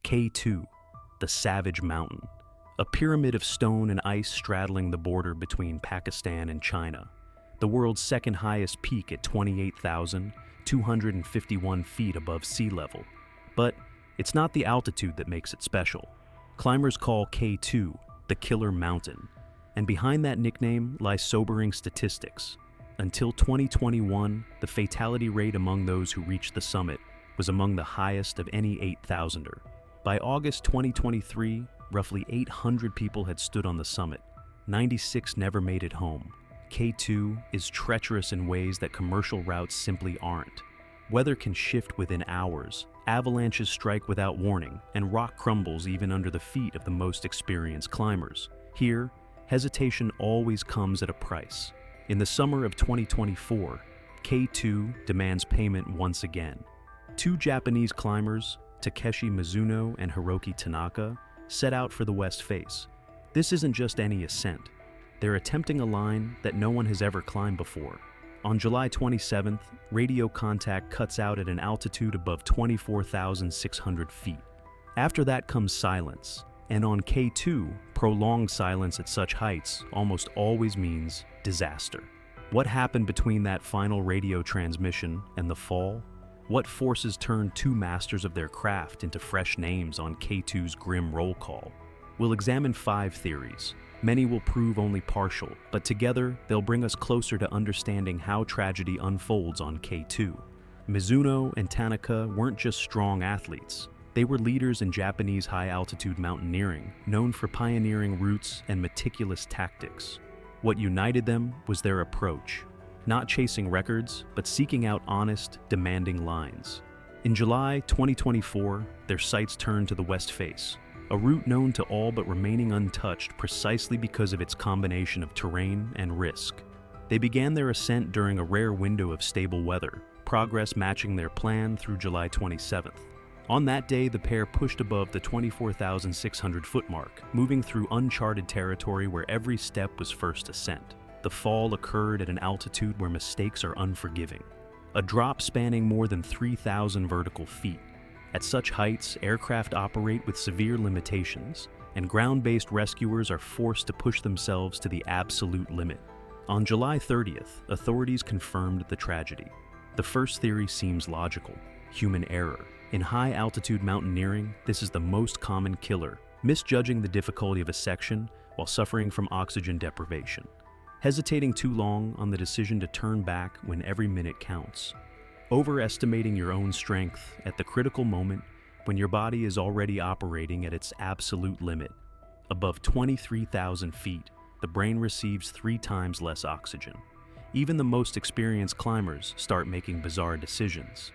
K2, the Savage Mountain, a pyramid of stone and ice straddling the border between Pakistan and China, the world's second highest peak at 28,251 feet above sea level. But it's not the altitude that makes it special. Climbers call K2 the Killer Mountain, and behind that nickname lie sobering statistics. Until 2021, the fatality rate among those who reached the summit was among the highest of any 8,000er. By August 2023, roughly 800 people had stood on the summit. 96 never made it home. K2 is treacherous in ways that commercial routes simply aren't. Weather can shift within hours, avalanches strike without warning, and rock crumbles even under the feet of the most experienced climbers. Here, hesitation always comes at a price. In the summer of 2024, K2 demands payment once again. Two Japanese climbers, Takeshi Mizuno and Hiroki Tanaka, set out for the west face. This isn't just any ascent. They're attempting a line that no one has ever climbed before. On July 27th, radio contact cuts out at an altitude above 24,600 feet. After that comes silence, and on K2, prolonged silence at such heights almost always means disaster. What happened between that final radio transmission and the fall? What forces turned two masters of their craft into fresh names on K2's grim roll call? We'll examine 5 theories. Many will prove only partial, but together they'll bring us closer to understanding how tragedy unfolds on K2. Mizuno and Tanaka weren't just strong athletes. They were leaders in Japanese high-altitude mountaineering, known for pioneering routes and meticulous tactics. What united them was their approach. Not chasing records, but seeking out honest, demanding lines. In July 2024, their sights turned to the west face, a route known to all but remaining untouched precisely because of its combination of terrain and risk. They began their ascent during a rare window of stable weather, progress matching their plan through July 27th. On that day, the pair pushed above the 24,600-foot mark, moving through uncharted territory where every step was first ascent. The fall occurred at an altitude where mistakes are unforgiving, a drop spanning more than 3,000 vertical feet. At such heights, aircraft operate with severe limitations, and ground-based rescuers are forced to push themselves to the absolute limit. On July 30th, authorities confirmed the tragedy. The first theory seems logical: human error. In high-altitude mountaineering, this is the most common killer, misjudging the difficulty of a section while suffering from oxygen deprivation. Hesitating too long on the decision to turn back when every minute counts. Overestimating your own strength at the critical moment when your body is already operating at its absolute limit. Above 23,000 feet, the brain receives 3 times less oxygen. Even the most experienced climbers start making bizarre decisions.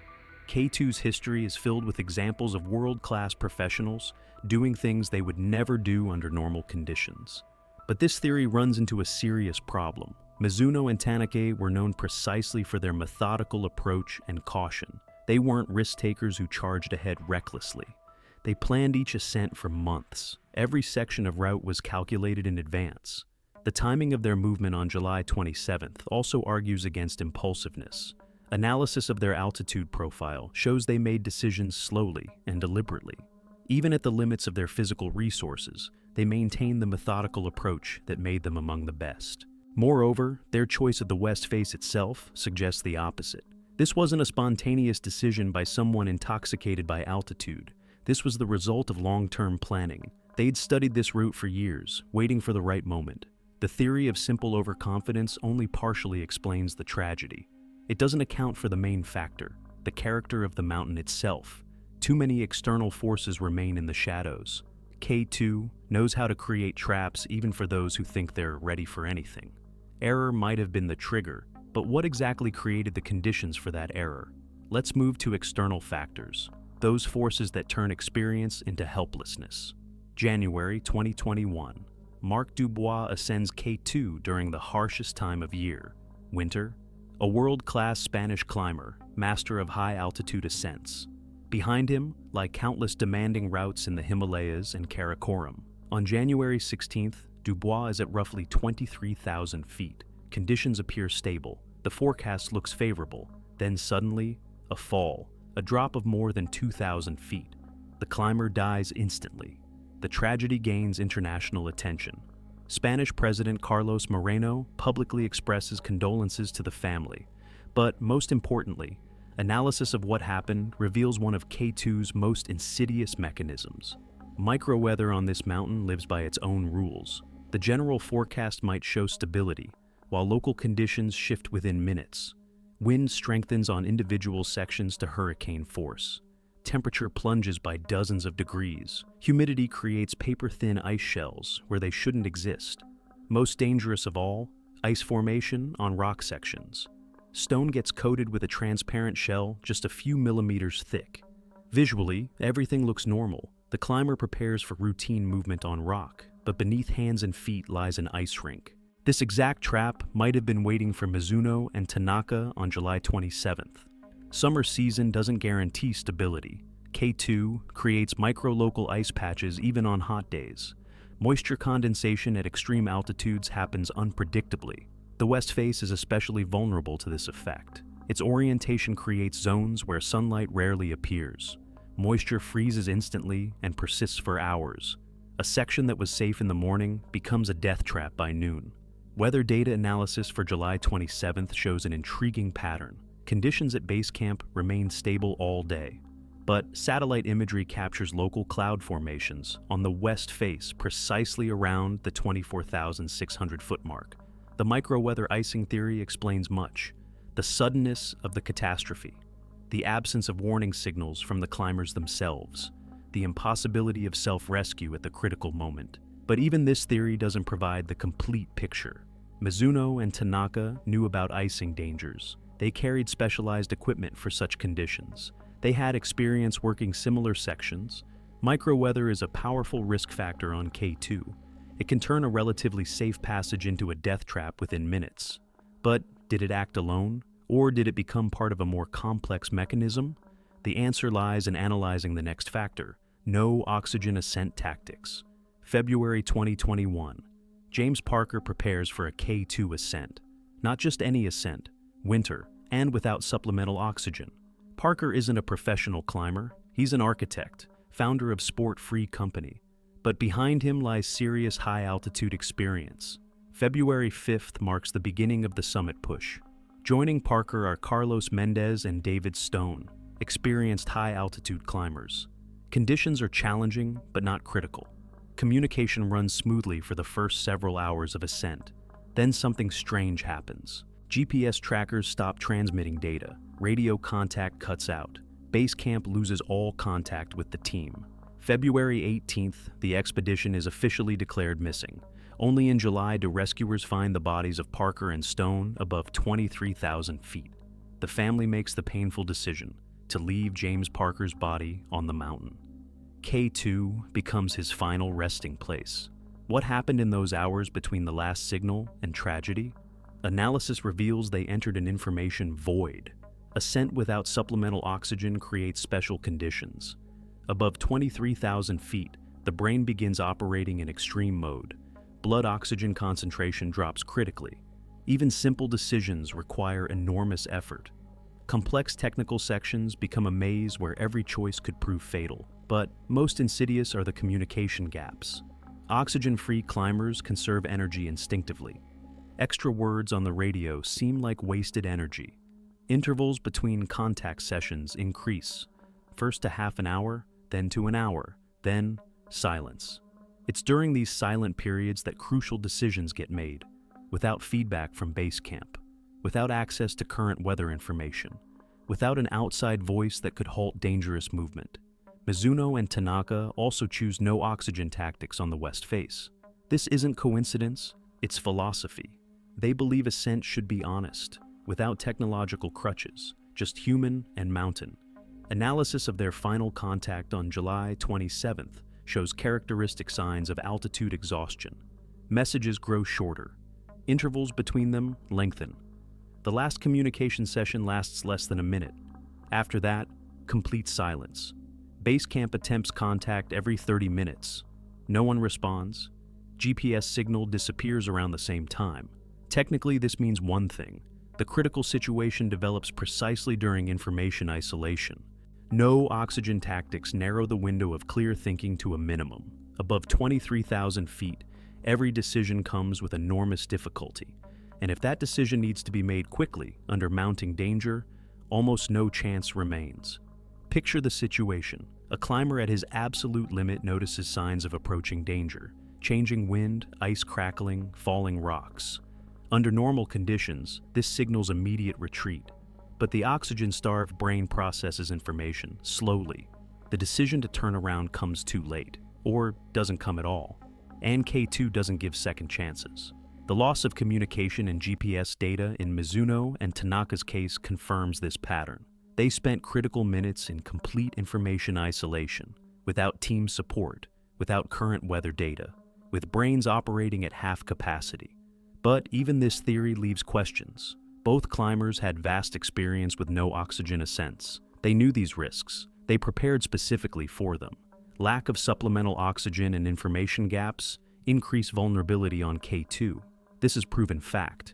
K2's history is filled with examples of world-class professionals doing things they would never do under normal conditions. But this theory runs into a serious problem. Mizuno and Tanaka were known precisely for their methodical approach and caution. They weren't risk-takers who charged ahead recklessly. They planned each ascent for months. Every section of route was calculated in advance. The timing of their movement on July 27th also argues against impulsiveness. Analysis of their altitude profile shows they made decisions slowly and deliberately. Even at the limits of their physical resources, they maintained the methodical approach that made them among the best. Moreover, their choice of the west face itself suggests the opposite. This wasn't a spontaneous decision by someone intoxicated by altitude. This was the result of long-term planning. They'd studied this route for years, waiting for the right moment. The theory of simple overconfidence only partially explains the tragedy. It doesn't account for the main factor, the character of the mountain itself. Too many external forces remain in the shadows. K2 knows how to create traps even for those who think they're ready for anything. Error might have been the trigger, but what exactly created the conditions for that error? Let's move to external factors, those forces that turn experience into helplessness. January 2021. Marc Dubois ascends K2 during the harshest time of year, winter. A world-class Spanish climber, master of high-altitude ascents. Behind him lie countless demanding routes in the Himalayas and Karakoram. On January 16th, Dubois is at roughly 23,000 feet. Conditions appear stable. The forecast looks favorable. Then suddenly, a fall, a drop of more than 2,000 feet. The climber dies instantly. The tragedy gains international attention. Spanish President Carlos Moreno publicly expresses condolences to the family. But most importantly, analysis of what happened reveals one of K2's most insidious mechanisms. Microweather on this mountain lives by its own rules. The general forecast might show stability, while local conditions shift within minutes. Wind strengthens on individual sections to hurricane force. Temperature plunges by dozens of degrees. Humidity creates paper-thin ice shells where they shouldn't exist. Most dangerous of all, ice formation on rock sections. Stone gets coated with a transparent shell just a few millimeters thick. Visually, everything looks normal. The climber prepares for routine movement on rock, but beneath hands and feet lies an ice rink. This exact trap might have been waiting for Mizuno and Tanaka on July 27th. Summer season doesn't guarantee stability. K2 creates micro-local ice patches even on hot days. Moisture condensation at extreme altitudes happens unpredictably. The west face is especially vulnerable to this effect. Its orientation creates zones where sunlight rarely appears. Moisture freezes instantly and persists for hours. A section that was safe in the morning becomes a death trap by noon. Weather data analysis for July 27th shows an intriguing pattern. Conditions at base camp remain stable all day. But satellite imagery captures local cloud formations on the west face precisely around the 24,600-foot mark. The microweather icing theory explains much. The suddenness of the catastrophe, the absence of warning signals from the climbers themselves, the impossibility of self-rescue at the critical moment. But even this theory doesn't provide the complete picture. Mizuno and Tanaka knew about icing dangers. They carried specialized equipment for such conditions. They had experience working similar sections. Microweather is a powerful risk factor on K2. It can turn a relatively safe passage into a death trap within minutes. But did it act alone? Or did it become part of a more complex mechanism? The answer lies in analyzing the next factor: no oxygen ascent tactics. February 2021. James Parker prepares for a K2 ascent. Not just any ascent, winter, and without supplemental oxygen. Parker isn't a professional climber. He's an architect, founder of Sport Free Company. But behind him lies serious high-altitude experience. February 5th marks the beginning of the summit push. Joining Parker are Carlos Mendez and David Stone, experienced high-altitude climbers. Conditions are challenging, but not critical. Communication runs smoothly for the first several hours of ascent. Then something strange happens. GPS trackers stop transmitting data. Radio contact cuts out. Base camp loses all contact with the team. February 18th, the expedition is officially declared missing. Only in July do rescuers find the bodies of Parker and Stone above 23,000 feet. The family makes the painful decision to leave James Parker's body on the mountain. K2 becomes his final resting place. What happened in those hours between the last signal and tragedy? Analysis reveals they entered an information void. Ascent without supplemental oxygen creates special conditions. Above 23,000 feet, the brain begins operating in extreme mode. Blood oxygen concentration drops critically. Even simple decisions require enormous effort. Complex technical sections become a maze where every choice could prove fatal. But most insidious are the communication gaps. Oxygen-free climbers conserve energy instinctively. Extra words on the radio seem like wasted energy. Intervals between contact sessions increase, first to half an hour, then to an hour, then silence. It's during these silent periods that crucial decisions get made, without feedback from base camp, without access to current weather information, without an outside voice that could halt dangerous movement. Mizuno and Tanaka also choose no oxygen tactics on the west face. This isn't coincidence, it's philosophy. They believe ascent should be honest, without technological crutches, just human and mountain. Analysis of their final contact on July 27th shows characteristic signs of altitude exhaustion. Messages grow shorter. Intervals between them lengthen. The last communication session lasts less than a minute. After that, complete silence. Base camp attempts contact every 30 minutes. No one responds. GPS signal disappears around the same time. Technically, this means one thing. The critical situation develops precisely during information isolation. No oxygen tactics narrow the window of clear thinking to a minimum. Above 23,000 feet, every decision comes with enormous difficulty. And if that decision needs to be made quickly under mounting danger, almost no chance remains. Picture the situation. A climber at his absolute limit notices signs of approaching danger: changing wind, ice crackling, falling rocks. Under normal conditions, this signals immediate retreat. But the oxygen-starved brain processes information slowly. The decision to turn around comes too late, or doesn't come at all. And K2 doesn't give second chances. The loss of communication and GPS data in Mizuno and Tanaka's case confirms this pattern. They spent critical minutes in complete information isolation, without team support, without current weather data, with brains operating at half capacity. But even this theory leaves questions. Both climbers had vast experience with no oxygen ascents. They knew these risks. They prepared specifically for them. Lack of supplemental oxygen and information gaps increase vulnerability on K2. This is proven fact.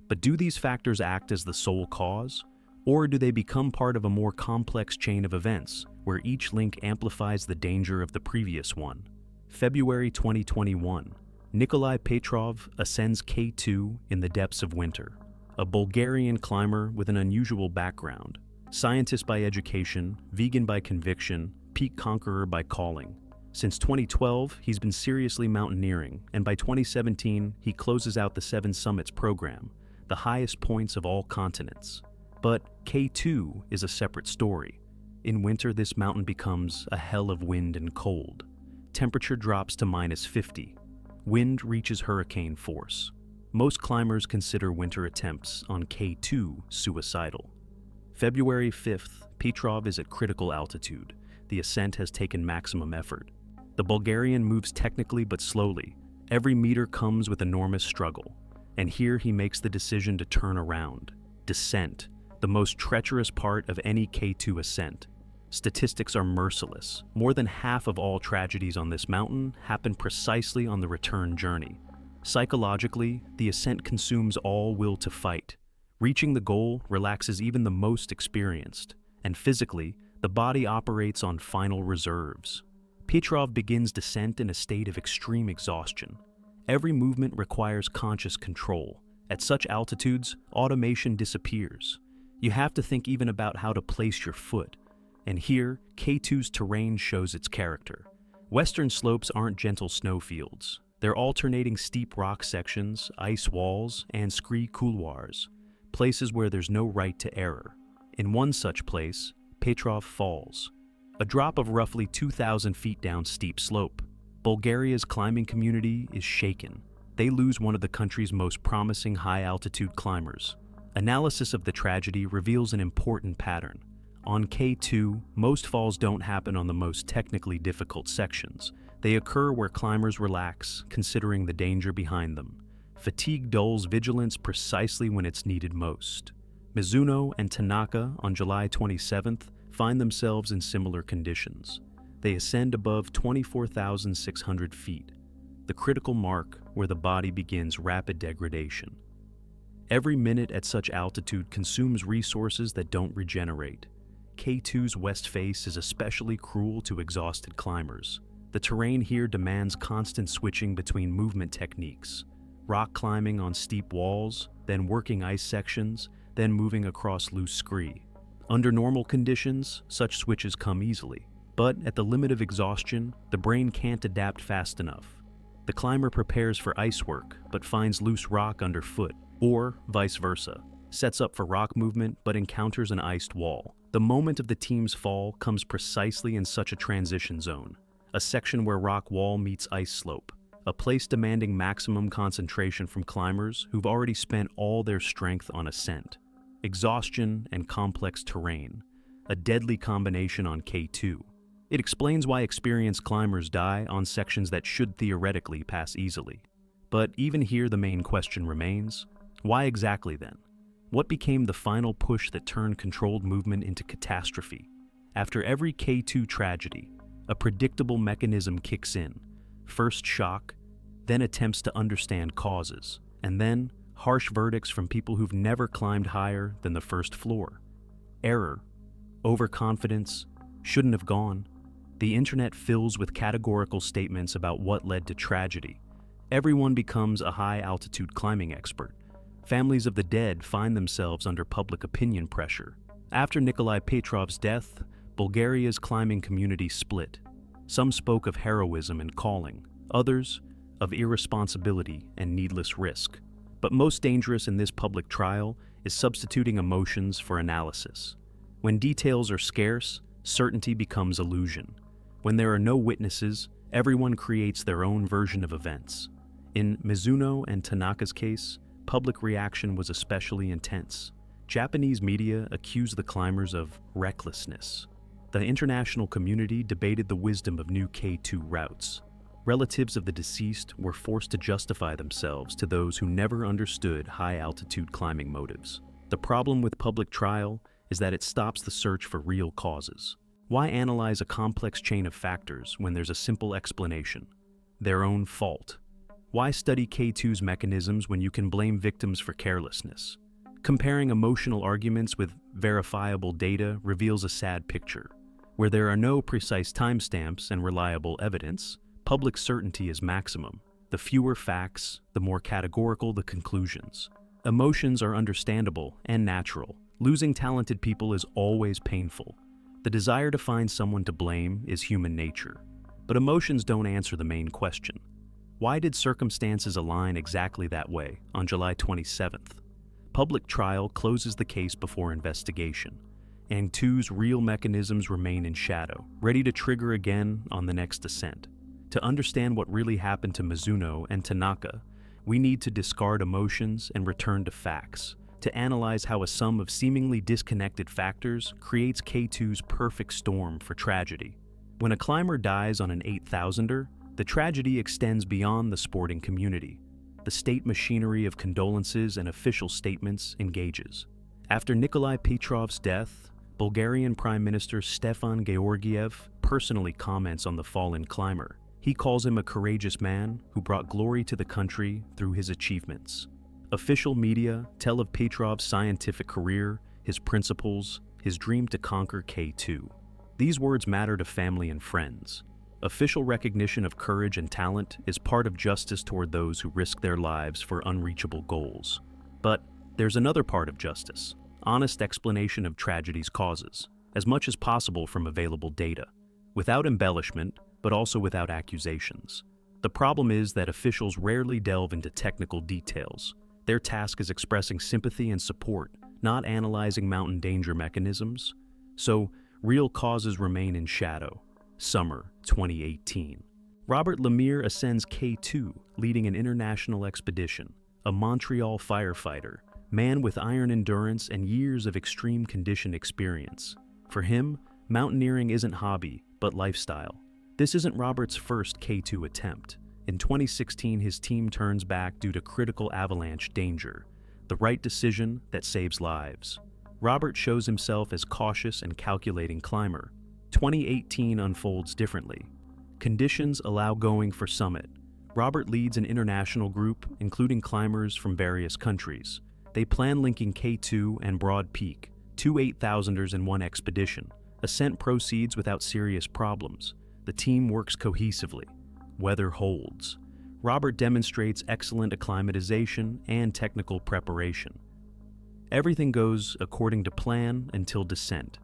But do these factors act as the sole cause? Or do they become part of a more complex chain of events, where each link amplifies the danger of the previous one? February 2021, Nikolai Petrov ascends K2 in the depths of winter. A Bulgarian climber with an unusual background. Scientist by education, vegan by conviction, peak conqueror by calling. Since 2012, he's been seriously mountaineering, and by 2017, he closes out the 7 Summits program, the highest points of all continents. But K2 is a separate story. In winter, this mountain becomes a hell of wind and cold. Temperature drops to -50. Wind reaches hurricane force. Most climbers consider winter attempts on K2 suicidal. February 5th, Petrov is at critical altitude. The ascent has taken maximum effort. The Bulgarian moves technically but slowly. Every meter comes with enormous struggle. And here he makes the decision to turn around. Descent, the most treacherous part of any K2 ascent. Statistics are merciless. More than half of all tragedies on this mountain happen precisely on the return journey. Psychologically, the ascent consumes all will to fight. Reaching the goal relaxes even the most experienced. And physically, the body operates on final reserves. Petrov begins descent in a state of extreme exhaustion. Every movement requires conscious control. At such altitudes, automation disappears. You have to think even about how to place your foot. And here, K2's terrain shows its character. Western slopes aren't gentle snowfields. They're alternating steep rock sections, ice walls, and scree couloirs, places where there's no right to error. In one such place, Petrov falls. A drop of roughly 2,000 feet down steep slope. Bulgaria's climbing community is shaken. They lose one of the country's most promising high-altitude climbers. Analysis of the tragedy reveals an important pattern. On K2, most falls don't happen on the most technically difficult sections. They occur where climbers relax, considering the danger behind them. Fatigue dulls vigilance precisely when it's needed most. Mizuno and Tanaka on July 27th find themselves in similar conditions. They ascend above 24,600 feet, the critical mark where the body begins rapid degradation. Every minute at such altitude consumes resources that don't regenerate. K2's west face is especially cruel to exhausted climbers. The terrain here demands constant switching between movement techniques. Rock climbing on steep walls, then working ice sections, then moving across loose scree. Under normal conditions, such switches come easily. But at the limit of exhaustion, the brain can't adapt fast enough. The climber prepares for ice work, but finds loose rock underfoot, or vice versa. Sets up for rock movement, but encounters an iced wall. The moment of the team's fall comes precisely in such a transition zone. A section where rock wall meets ice slope. A place demanding maximum concentration from climbers who've already spent all their strength on ascent. Exhaustion and complex terrain. A deadly combination on K2. It explains why experienced climbers die on sections that should theoretically pass easily. But even here the main question remains, why exactly then? What became the final push that turned controlled movement into catastrophe? After every K2 tragedy, a predictable mechanism kicks in. First shock, then attempts to understand causes, and then harsh verdicts from people who've never climbed higher than the first floor. Error, overconfidence, shouldn't have gone. The internet fills with categorical statements about what led to tragedy. Everyone becomes a high-altitude climbing expert. Families of the dead find themselves under public opinion pressure. After Nikolai Petrov's death, Bulgaria's climbing community split. Some spoke of heroism and calling, others of irresponsibility and needless risk. But most dangerous in this public trial is substituting emotions for analysis. When details are scarce, certainty becomes illusion. When there are no witnesses, everyone creates their own version of events. In Mizuno and Tanaka's case, public reaction was especially intense. Japanese media accused the climbers of recklessness. The international community debated the wisdom of new K2 routes. Relatives of the deceased were forced to justify themselves to those who never understood high-altitude climbing motives. The problem with public trial is that it stops the search for real causes. Why analyze a complex chain of factors when there's a simple explanation? Their own fault. Why study K2's mechanisms when you can blame victims for carelessness? Comparing emotional arguments with verifiable data reveals a sad picture. Where there are no precise timestamps and reliable evidence, public certainty is maximum. The fewer facts, the more categorical the conclusions. Emotions are understandable and natural. Losing talented people is always painful. The desire to find someone to blame is human nature. But emotions don't answer the main question. Why did circumstances align exactly that way on July 27th? Public trial closes the case before investigation, and K2's real mechanisms remain in shadow, ready to trigger again on the next ascent. To understand what really happened to Mizuno and Tanaka, we need to discard emotions and return to facts, to analyze how a sum of seemingly disconnected factors creates K2's perfect storm for tragedy. When a climber dies on an 8,000er, the tragedy extends beyond the sporting community. The state machinery of condolences and official statements engages. After Nikolai Petrov's death, Bulgarian Prime Minister Stefan Georgiev personally comments on the fallen climber. He calls him a courageous man who brought glory to the country through his achievements. Official media tell of Petrov's scientific career, his principles, his dream to conquer K2. These words matter to family and friends. Official recognition of courage and talent is part of justice toward those who risk their lives for unreachable goals. But there's another part of justice: honest explanation of tragedy's causes, as much as possible from available data, without embellishment, but also without accusations. The problem is that officials rarely delve into technical details. Their task is expressing sympathy and support, not analyzing mountain danger mechanisms. So, real causes remain in shadow. Summer 2018. Robert Lemire ascends K2, leading an international expedition, a Montreal firefighter, man with iron endurance and years of extreme condition experience. For him, mountaineering isn't hobby, but lifestyle. This isn't Robert's first K2 attempt. In 2016, his team turns back due to critical avalanche danger, the right decision that saves lives. Robert shows himself as cautious and calculating climber. 2018 unfolds differently. Conditions allow going for summit. Robert leads an international group, including climbers from various countries. They plan linking K2 and Broad Peak, two 8,000ers in one expedition. Ascent proceeds without serious problems. The team works cohesively. Weather holds. Robert demonstrates excellent acclimatization and technical preparation. Everything goes according to plan until descent.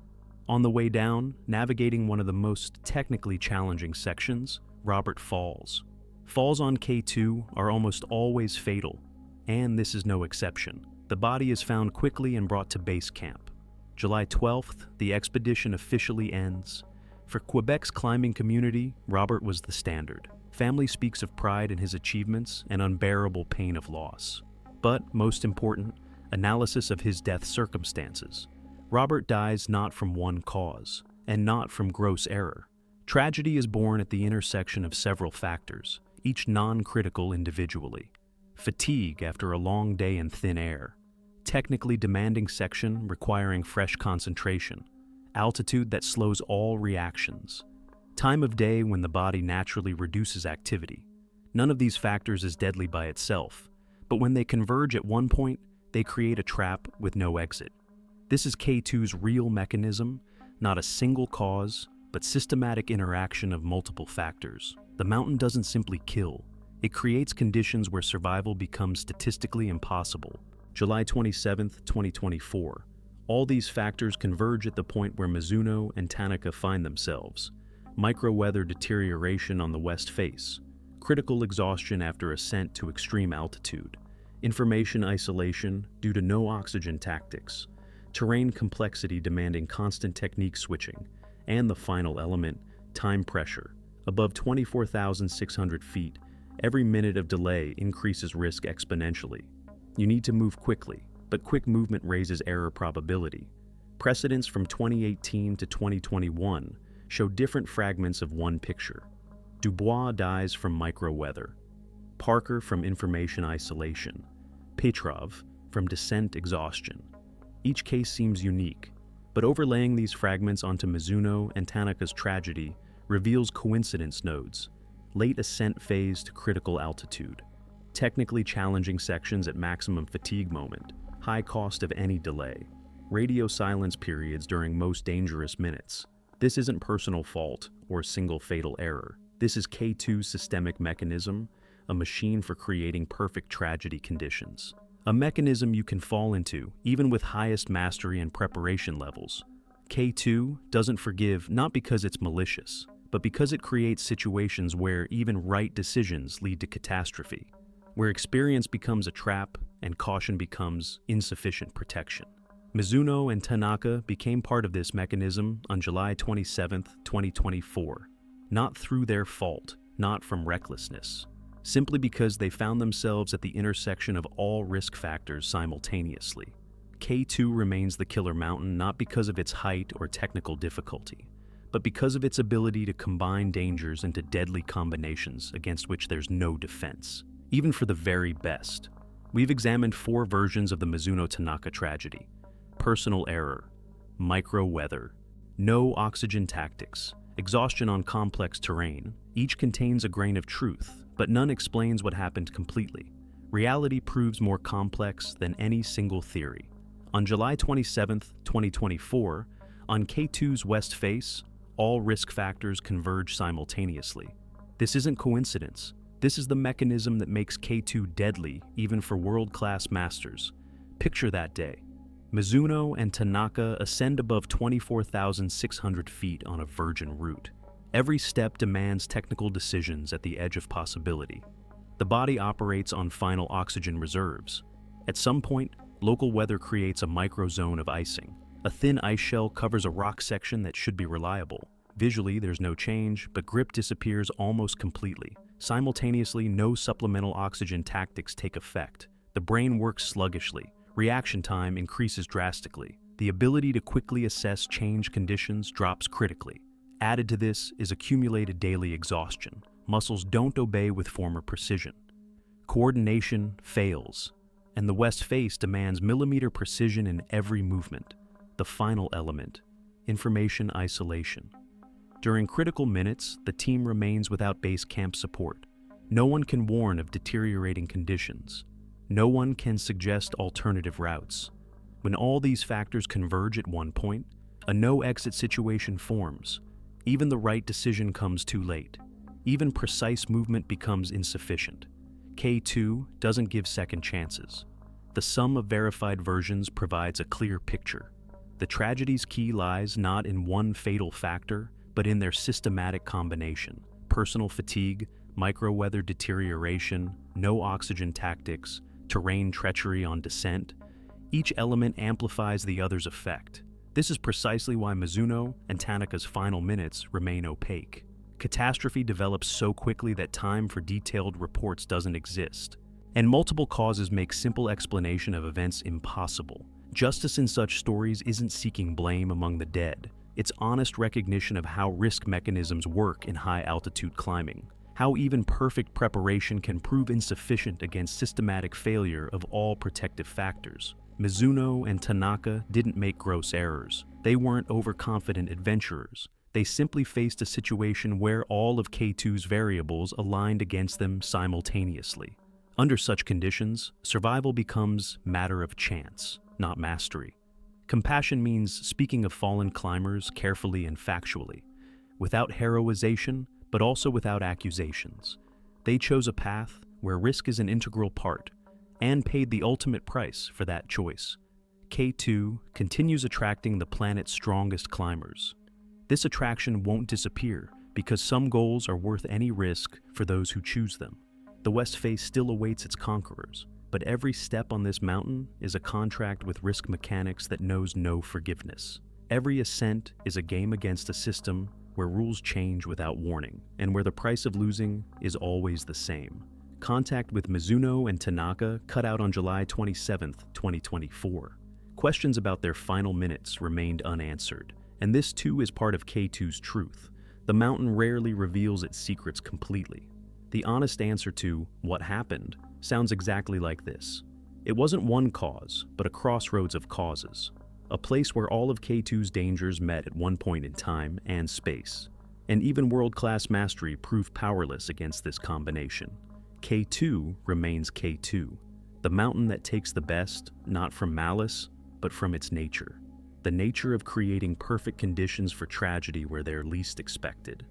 On the way down, navigating one of the most technically challenging sections, Robert falls. Falls on K2 are almost always fatal, and this is no exception. The body is found quickly and brought to base camp. July 12th, the expedition officially ends. For Quebec's climbing community, Robert was the standard. Family speaks of pride in his achievements and unbearable pain of loss. But, most important, analysis of his death circumstances. Robert dies not from one cause, and not from gross error. Tragedy is born at the intersection of several factors, each non-critical individually. Fatigue after a long day in thin air. Technically demanding section requiring fresh concentration. Altitude that slows all reactions. Time of day when the body naturally reduces activity. None of these factors is deadly by itself, but when they converge at one point, they create a trap with no exit. This is K2's real mechanism, not a single cause, but systematic interaction of multiple factors. The mountain doesn't simply kill, it creates conditions where survival becomes statistically impossible. July 27, 2024. All these factors converge at the point where Mizuno and Tanaka find themselves. Micro-weather deterioration on the west face, critical exhaustion after ascent to extreme altitude, information isolation due to no oxygen tactics, terrain complexity demanding constant technique switching, and the final element, time pressure. Above 24,600 feet, every minute of delay increases risk exponentially. You need to move quickly, but quick movement raises error probability. Precedents from 2018 to 2021 show different fragments of one picture. Dubois dies from micro-weather, Parker from information isolation, Petrov from descent exhaustion. Each case seems unique, but overlaying these fragments onto Mizuno and Tanaka's tragedy reveals coincidence nodes, late ascent phase to critical altitude, technically challenging sections at maximum fatigue moment, high cost of any delay, radio silence periods during most dangerous minutes. This isn't personal fault or single fatal error. This is K2's systemic mechanism, a machine for creating perfect tragedy conditions. A mechanism you can fall into, even with highest mastery and preparation levels. K2 doesn't forgive not because it's malicious, but because it creates situations where even right decisions lead to catastrophe, where experience becomes a trap and caution becomes insufficient protection. Mizuno and Tanaka became part of this mechanism on July 27, 2024, not through their fault, not from recklessness, simply because they found themselves at the intersection of all risk factors simultaneously. K2 remains the killer mountain not because of its height or technical difficulty, but because of its ability to combine dangers into deadly combinations against which there's no defense, even for the very best. We've examined 4 versions of the Mizuno-Tanaka tragedy: personal error, micro-weather, no oxygen tactics, exhaustion on complex terrain. Each contains a grain of truth, but none explains what happened completely. Reality proves more complex than any single theory. On July 27, 2024, on K2's west face, all risk factors converge simultaneously. This isn't coincidence. This is the mechanism that makes K2 deadly even for world-class masters. Picture that day. Mizuno and Tanaka ascend above 24,600 feet on a virgin route. Every step demands technical decisions at the edge of possibility. The body operates on final oxygen reserves. At some point, local weather creates a microzone of icing. A thin ice shell covers a rock section that should be reliable. Visually, there's no change, but grip disappears almost completely. Simultaneously, no supplemental oxygen tactics take effect. The brain works sluggishly. Reaction time increases drastically. The ability to quickly assess change conditions drops critically. Added to this is accumulated daily exhaustion. Muscles don't obey with former precision. Coordination fails, and the west face demands millimeter precision in every movement. The final element, information isolation. During critical minutes, the team remains without base camp support. No one can warn of deteriorating conditions. No one can suggest alternative routes. When all these factors converge at one point, a no-exit situation forms. Even the right decision comes too late. Even precise movement becomes insufficient. K2 doesn't give second chances. The sum of verified versions provides a clear picture. The tragedy's key lies not in one fatal factor, but in their systematic combination. Personal fatigue, micro-weather deterioration, no oxygen tactics, terrain treachery on descent. Each element amplifies the other's effect. This is precisely why Mizuno and Tanaka's final minutes remain opaque. Catastrophe develops so quickly that time for detailed reports doesn't exist. And multiple causes make simple explanation of events impossible. Justice in such stories isn't seeking blame among the dead. It's honest recognition of how risk mechanisms work in high-altitude climbing, how even perfect preparation can prove insufficient against systematic failure of all protective factors. Mizuno and Tanaka didn't make gross errors. They weren't overconfident adventurers. They simply faced a situation where all of K2's variables aligned against them simultaneously. Under such conditions, survival becomes matter of chance, not mastery. Compassion means speaking of fallen climbers carefully and factually. without heroization, but also without accusations. They chose a path where risk is an integral part, and paid the ultimate price for that choice. K2 continues attracting the planet's strongest climbers. This attraction won't disappear because some goals are worth any risk for those who choose them. The West Face still awaits its conquerors, but every step on this mountain is a contract with risk mechanics that knows no forgiveness. Every ascent is a game against a system where rules change without warning, and where the price of losing is always the same. Contact with Mizuno and Tanaka cut out on July 27, 2024. Questions about their final minutes remained unanswered, and this too is part of K2's truth. The mountain rarely reveals its secrets completely. The honest answer to what happened sounds exactly like this. It wasn't one cause, but a crossroads of causes. A place where all of K2's dangers met at one point in time and space. And even world-class mastery proved powerless against this combination. K2 remains K2, the mountain that takes the best, not from malice, but from its nature. The nature of creating perfect conditions for tragedy where they're least expected.